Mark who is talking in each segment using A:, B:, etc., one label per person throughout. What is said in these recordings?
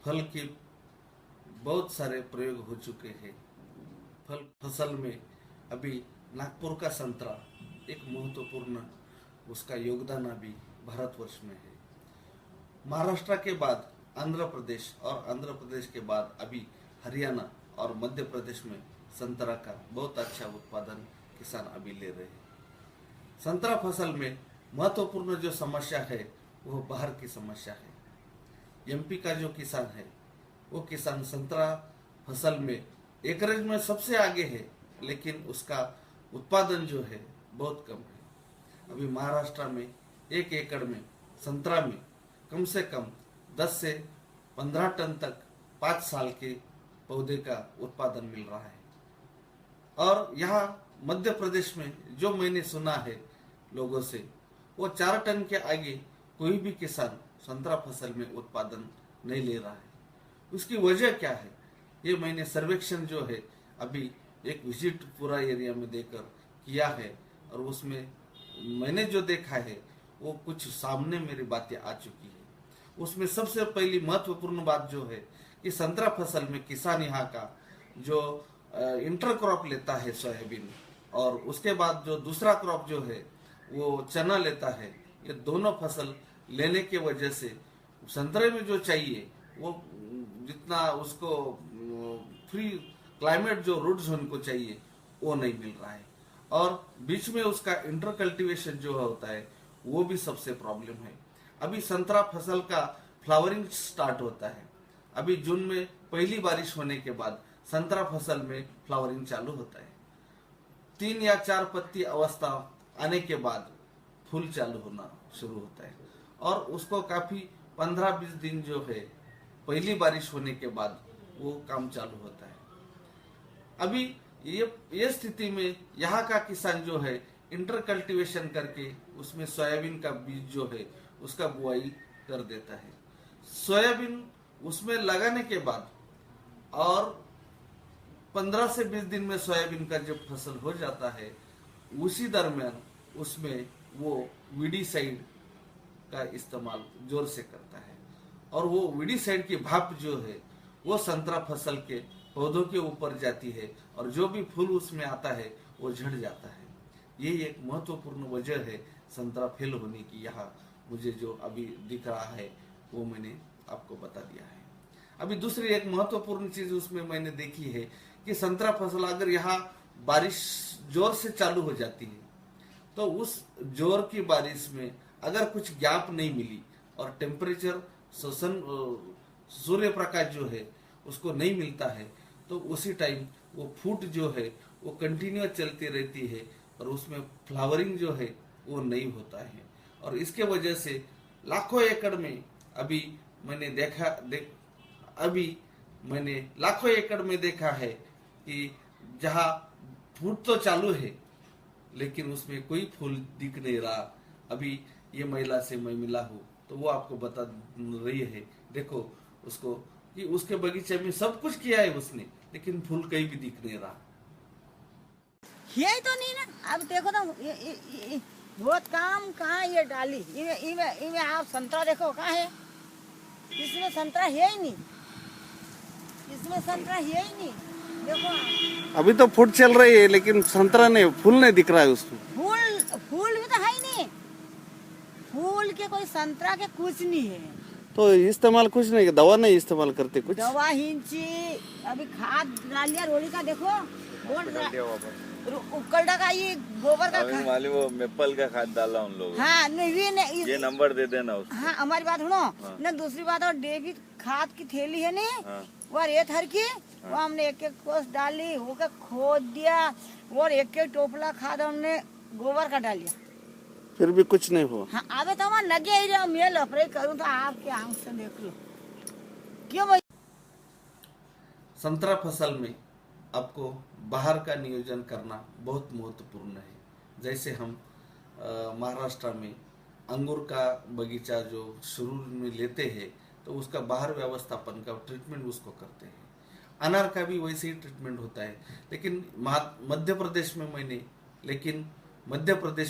A: फल के बहुत सारे प्रयोग हो चुके हैं। फल फसल में अभी नागपुर का संतरा एक महत्वपूर्ण उसका योगदान अभी भारतवर्ष में है। महाराष्ट्र के बाद आंध्र प्रदेश और आंध्र प्रदेश के बाद अभी हरियाणा और मध्य प्रदेश में संतरा का बहुत अच्छा उत्पादन किसान अभी ले रहे हैं। संतरा फसल में महत्वपूर्ण जो समस्या है वो बाहर की समस्या है। एमपी का जो किसान है वो किसान संतरा फसल में एकरेज में सबसे आगे है, लेकिन उसका उत्पादन जो है बहुत कम है। अभी महाराष्ट्र में 1 एकड़ में संतरा में कम से कम 10 से 15 टन तक 5 साल के पौधे का उत्पादन मिल रहा है। और यहाँ मध्य प्रदेश में जो मैंने सुना है लोगों से, वो 4 टन के आगे कोई भी किसान संतरा फसल में उत्पादन नहीं ले रहा है। उसकी वजह क्या है, ये मैंने सर्वेक्षण जो है अभी एक विजिट पूरा एरिया में देकर किया है, और उसमें मैंने जो देखा है वो कुछ सामने मेरी बातें आ चुकी है। उसमें सबसे पहली महत्वपूर्ण बात जो है कि संतरा फसल में किसान यहाँ का जो इंटर क्रॉप लेता है सोयाबीन, और उसके बाद जो दूसरा क्रॉप जो है वो चना लेता है। ये दोनों फसल लेने के वजह से संतरे में जो चाहिए वो जितना उसको फ्री क्लाइमेट जो रूट जोन को चाहिए वो नहीं मिल रहा है, और बीच में उसका इंटर कल्टीवेशन जो होता है वो भी सबसे प्रॉब्लम है। अभी संतरा फसल का फ्लावरिंग स्टार्ट होता है। अभी जून में पहली बारिश होने के बाद संतरा फसल में फ्लावरिंग चालू होता है। 3 या 4 पत्ती अवस्था आने के बाद फूल चालू होना शुरू होता है, और उसको काफी 15-20 दिन जो है पहली बारिश होने के बाद वो काम चालू होता है। अभी ये स्थिति में यहाँ का किसान जो है इंटर कल्टीवेशन करके उसमें सोयाबीन का बीज जो है उसका बुआई कर देता है। सोयाबीन उसमें लगाने के बाद और 15 से 20 दिन में सोयाबीन का जब फसल हो जाता है, उसी दरमियान उसमें वो वीडीसाइड का इस्तेमाल जोर से करता है, और वो वीडीसाइड की भाप जो है वो संतरा फसल के पौधों के ऊपर जाती है, और जो भी फूल उसमें आता है वो झड़ जाता है। ये एक महत्वपूर्ण वजह है संतरा फेल होने की। यहाँ मुझे जो अभी दिख रहा है वो मैंने आपको बता दिया है। अभी दूसरी एक महत्वपूर्ण चीज उसमें मैंने देखी है कि संतरा फसल अगर यहाँ बारिश जोर से चालू हो जाती है तो उस जोर की बारिश में अगर कुछ गैप नहीं मिली और टेम्परेचर शोषण सूर्य प्रकाश जो है उसको नहीं मिलता है, तो उसी टाइम वो फूट जो है वो कंटिन्यू चलती रहती है, और उसमें फ्लावरिंग जो है वो नहीं होता है। और इसके वजह से लाखों एकड़ में अभी मैंने लाखों एकड़ में देखा है कि जहाँ फूट तो चालू है लेकिन उसमें कोई फूल दिख नहीं रहा। अभी ये महिला से मैं मिला हूँ तो वो आपको बता रही है, देखो उसको कि उसके बगीचे में सब कुछ किया है उसने, लेकिन फूल कहीं भी दिख नहीं रहा।
B: यही तो नहीं ना। अब देखो ना ये बहुत काम कहाँ ये डाली इमे आप संतरा देखो कहाँ है, इसमें संतरा है ही नहीं, इसमें संतरा है ही नहीं। देखो
A: अभी तो फूट चल रही है लेकिन संतरा नहीं, फूल नहीं दिख रहा है उसमें।
B: फूल भी तो है ही नहीं, फूल के कोई संतरा के कुछ नहीं है।
A: तो इस्तेमाल कुछ नहीं, दवा नहीं इस्तेमाल करते कुछ?
B: दवा हिंची अभी खाद डाल लिया रोड़ी का, देखो उकलडा का ये गोबर का खाद,
C: वाली वो मेपल का खाद डाला उन लोगों।
B: हाँ नहीं
C: ये नंबर दे देना उसको।
B: हाँ हमारी बात सुनो ना। दूसरी बात और डेबिट खाद की थैली है नहीं, वो रेत हर की वो हमने एक कोस डाली, वो का खोद दिया, और एक टोपला खाद हमने गोबर का डाल दिया,
A: फिर भी कुछ नहीं हुआ।
B: हाँ अबे तो मैं लगे ही रहा, मैं लफड़े करूँ तो आपके आंख से देख लो क्यों भाई।
A: संतरा फसल में आपको बाहर का नियोजन करना बहुत महत्वपूर्ण है। जैसे हम महाराष्ट्र में अंगूर का बगीचा जो शुरू में लेते हैं तो उसका बाहर व्यवस्थापन का ट्रीटमेंट उसको करते हैं। अनार का भी वैसे ही ट्रीटमेंट होता है। लेकिन मध्य प्रदेश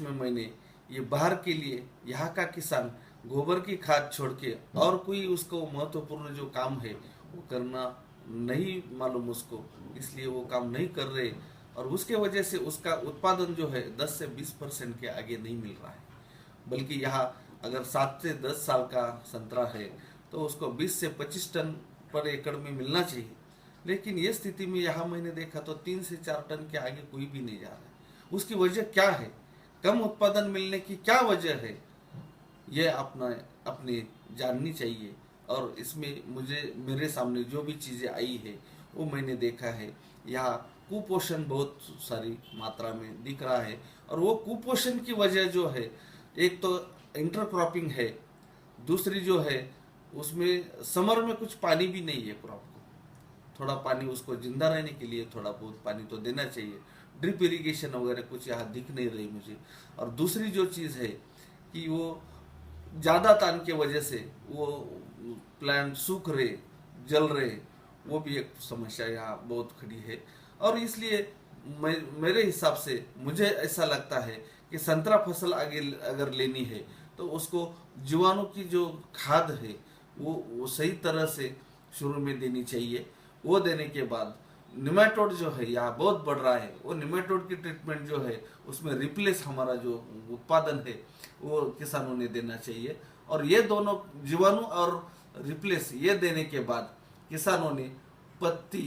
A: में मैंने ये बाहर के लिए यहाँ का किसान गोबर की खाद छोड़ के और कोई उसको महत्वपूर्ण जो काम है वो करना नहीं मालूम उसको, इसलिए वो काम नहीं कर रहे और उसके वजह से उसका उत्पादन जो है 10 से 20% के आगे नहीं मिल रहा है। बल्कि यहाँ अगर 7 से 10 साल का संतरा है तो उसको 20 से 25 टन पर एकड़ में मिलना चाहिए, लेकिन ये स्थिति में यहाँ मैंने देखा तो 3 से 4 टन के आगे कोई भी नहीं जा रहा है। उसकी वजह क्या है? कम उत्पादन मिलने की क्या वजह है? ये अपने जाननी चाहिए। और इसमें मुझे मेरे सामने जो भी चीज़ें आई है वो मैंने देखा है। यहाँ कुपोषण बहुत सारी मात्रा में दिख रहा है और वो कुपोषण की वजह जो है, एक तो इंटरक्रॉपिंग है, दूसरी जो है उसमें समर में कुछ पानी भी नहीं है क्रॉप को। थोड़ा पानी उसको जिंदा रहने के लिए थोड़ा बहुत पानी तो देना चाहिए। ड्रिप इरिगेशन वगैरह कुछ यहाँ दिख नहीं रही मुझे। और दूसरी जो चीज़ है कि वो ज़्यादा तान के वजह से वो प्लांट सूख रहे, जल रहे, वो भी एक समस्या यहाँ बहुत खड़ी है। और इसलिए मेरे हिसाब से मुझे ऐसा लगता है कि संतरा फसल आगे अगर लेनी है तो उसको जीवाणु की जो खाद है वो सही तरह से शुरू में देनी चाहिए। वो देने के बाद निमेटोड जो है यहाँ बहुत बढ़ रहा है, वो निमेटोड की ट्रीटमेंट जो है उसमें रिप्लेस हमारा जो उत्पादन है वो किसानों ने देना चाहिए। और ये दोनों जीवाणु और रिप्लेस ये देने के बाद किसानों ने पत्ती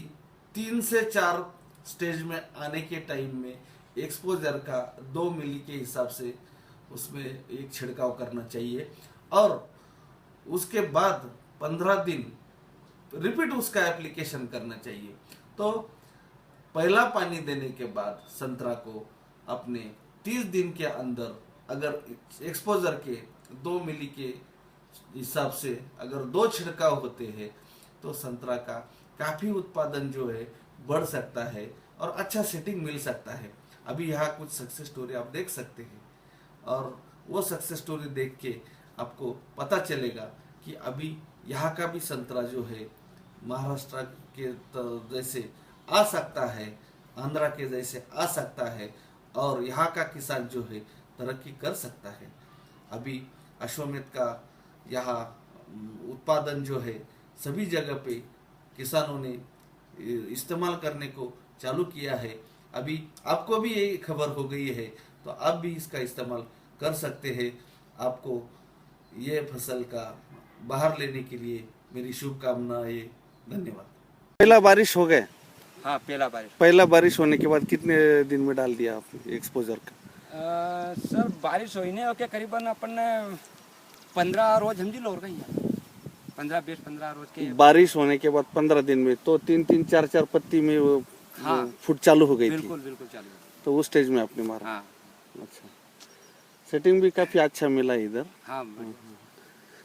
A: 3 से 4 स्टेज में आने के टाइम में एक्सपोजर का 2 मिली के हिसाब से उसमें एक छिड़काव करना चाहिए और उसके बाद 15 दिन रिपीट उसका एप्लीकेशन करना चाहिए। तो पहला पानी देने के बाद संतरा को अपने 30 दिन के अंदर अगर एक्सपोजर के 2 मिली के हिसाब से अगर 2 छिड़काव होते हैं तो संतरा का काफ़ी उत्पादन जो है बढ़ सकता है और अच्छा सेटिंग मिल सकता है। अभी यहाँ कुछ सक्सेस स्टोरी आप देख सकते हैं और वो सक्सेस स्टोरी देख के आपको पता चलेगा कि अभी यहाँ का भी संतरा जो है महाराष्ट्र के जैसे आ सकता है, आंध्रा के जैसे आ सकता है और यहाँ का किसान जो है तरक्की कर सकता है। अभी अश्वमेध का यहाँ उत्पादन जो है सभी जगह पे किसानों ने इस्तेमाल करने को चालू किया है। अभी आपको भी ये खबर हो गई है तो आप भी इसका इस्तेमाल कर सकते हैं। आपको ये फसल का बाहर लेने के लिए मेरी शुभकामनाएं। धन्यवाद।
D: पहला बारिश हो गए?
E: हाँ,
D: पहला बारिश होने के बाद कितने दिन में डाल दिया आपने एक्सपोजर का?
E: सर बारिश हुई नहीं ओके, करीबन अपन 15 रोज समझी लो, और कहीं 15-20-15 रोज के
D: बारिश होने के बाद 15 दिन में तो 3-3 4-4 पत्ती में वो
E: हाँ,
D: फुट चालू हो गई थी।
E: बिल्कुल चालू।
D: तो उस स्टेज में आपने मारा?
E: हाँ।
D: अच्छा, सेटिंग भी काफी अच्छा मिला इधर।
E: हाँ।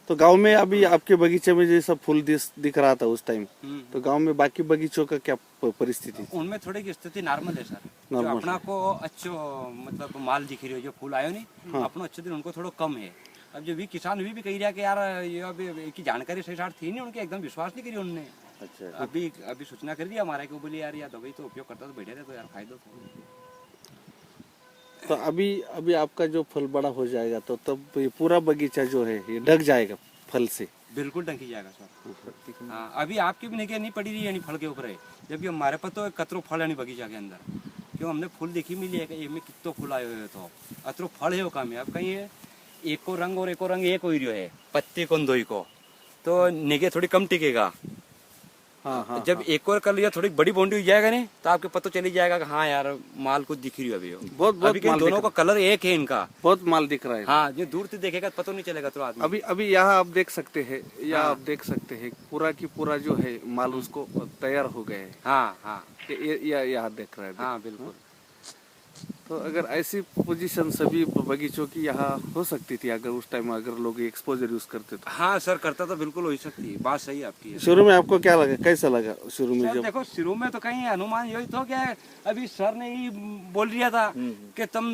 D: तो गांव में अभी आपके बगीचे में जैसा फूल दिख रहा था उस टाइम, तो गांव में बाकी बगीचों का क्या परिस्थिति?
E: उनमें थोड़ी की स्थिति नॉर्मल है सर। जो
D: नॉर्मल
E: अपना को अच्छो मतलब माल दिख रही हो, जो फूल आयो नहीं,
D: हाँ।
E: अपनो अच्छे दिन उनको थोड़ा कम है। अब जो भी किसान भी कही रहा कि यार ये अभी की जानकारी सही साथ थी नहीं, उनके एकदम विश्वास नहीं करी उन्होंने।
D: अच्छा,
E: अभी सूचना कर दिया हमारा को, बोले यार या दवाई तो उपयोग करता तो बैठे रहे तो यार फायदा
D: तो अभी आपका जो फल बड़ा हो जाएगा तो तब ये पूरा बगीचा जो है ये ढक जाएगा फल से?
E: बिल्कुल ढंकी जाएगा सर। हाँ, अभी आपकी भी नहीं पड़ी रही है फल के ऊपर है, जबकि हमारे पास तो कतरो फल है नहीं बगीचा के अंदर। क्यों हमने फूल देखी मिली है कि ये में कितो फूल आए हुए, तो अतरो फल है वो काम है। अब कहीं है एक को रंग और एक को रंग एक हो रही है, पत्ते को दोई को तो निगे थोड़ी कम टिकेगा।
D: हाँ,
E: जब एक और कर लिया थोड़ी बड़ी बाउंड्री हो जाएगा नहीं तो आपके पता चली जाएगा कि हाँ यार माल कुछ दिख रही है अभी।
D: बहुत
E: अभी दोनों का कलर एक है इनका,
D: बहुत माल दिख रहा है।
E: हाँ, जो दूर से देखेगा पता नहीं चलेगा तो आदमी।
D: अभी यहाँ आप देख सकते हैं, आप देख सकते हैं पूरा की पूरा जो है माल उसको तैयार हो गए।
E: हाँ,
D: यहाँ देख रहे हैं।
E: हाँ, बिल्कुल।
D: तो अगर ऐसी पोजीशन सभी बगीचों की यहाँ हो सकती थी अगर उस टाइम अगर लोग एक्सपोजर यूज करते तो?
E: हाँ सर, करता तो बिल्कुल हो सकती है, बात सही आपकी है।
D: शुरू में आपको क्या लगा, कैसा लगा शुरू में?
E: सर
D: जब
E: देखो शुरू में तो कहीं अनुमान यही तो क्या है, अभी सर ने ही बोल दिया था कि तुम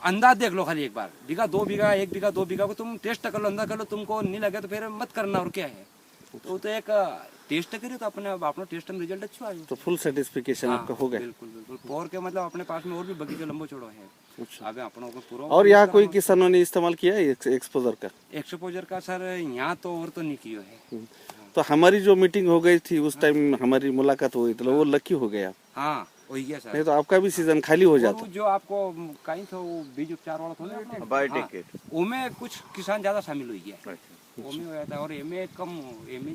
E: अंदाज देख लो खाली एक बार, बीघा 2 बीघा 1 बीघा 2 बीघा को तुम टेस्ट कर लो, अंदाज कर लो, तुमको नहीं लगे तो फिर मत करना। और क्या है, तो वो तो एक टेस्ट करे तो अपना टेस्ट में रिजल्ट अच्छा आयो।
D: तो फुल सेटिस्फिकेशन आपका हो गया।
E: बिल्कुल बिल्कुल। और के मतलब अपने पास में और भी बगीचा लंबो चौड़ो है।
D: अच्छा।
E: अभी अपनों को पूरा
D: और यहाँ कोई किसानों ने इस्तेमाल किया है एक्सपोजर का?
E: एक्सपोजर का सर यहाँ तो और तो नहीं किया है।
D: तो हमारी जो मीटिंग हो गई थी उस टाइम हमारी मुलाकात हो गई थी, वो लकी हो गया।
E: हाँ वही गया सर।
D: नहीं तो आपका भी सीजन खाली हो
E: और
D: जाता।
E: वो जो आपको कहीं तो वो बीज उपचार वाला था ना अपना,
C: बायोटिक
E: उनमें कुछ किसान ज्यादा शामिल हुई है। उनमें हो जाता है और एमए कम एमए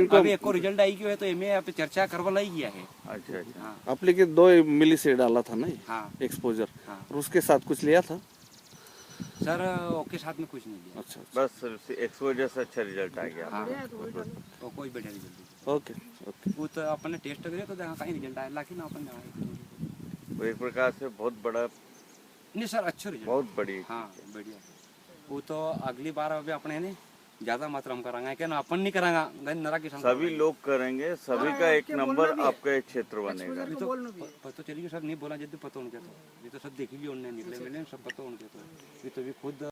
E: अभी एक को रिजल्ट आई क्यों है तो एमए यहाँ पे चर्चा करवा ही गया है।
C: अच्छा अच्छा।
E: हाँ
D: आपने के 2 मिली से डाला था ना
E: हाँ
D: एक्सपोजर,
E: हाँ
D: और उसके साथ कुछ लिया था?
E: सर ओके साथ में कुछ नहीं दिया।
D: अच्छा
C: बस एक्सपोजर से अच्छा रिजल्ट आ गया।
E: हाँ तो कोई बढ़िया रिजल्ट नहीं।
D: Okay okay.
E: वो तो अपने टेस्ट करे तो देखा कहीं रिजल्ट आया लेकिन अपन
C: वो एक प्रकार से बहुत बड़ा,
E: नहीं सर अच्छा रिजल्ट।
C: बहुत बड़ी।
E: हाँ बढ़िया। वो तो अगली बार अभी अपने ने ज्यादा मात्रा में करांगे क्या ना अपन नहीं करांगा नरा किसान
C: सभी लोग करेंगे, सभी का एक नंबर आपका एक क्षेत्र बनेगा।
E: अभी तो पता चलिए सर नहीं बोला जब पता उनके तो ये तो सब देखी भी उनने निकले मिले सब पता उनके तो ये तो भी खुद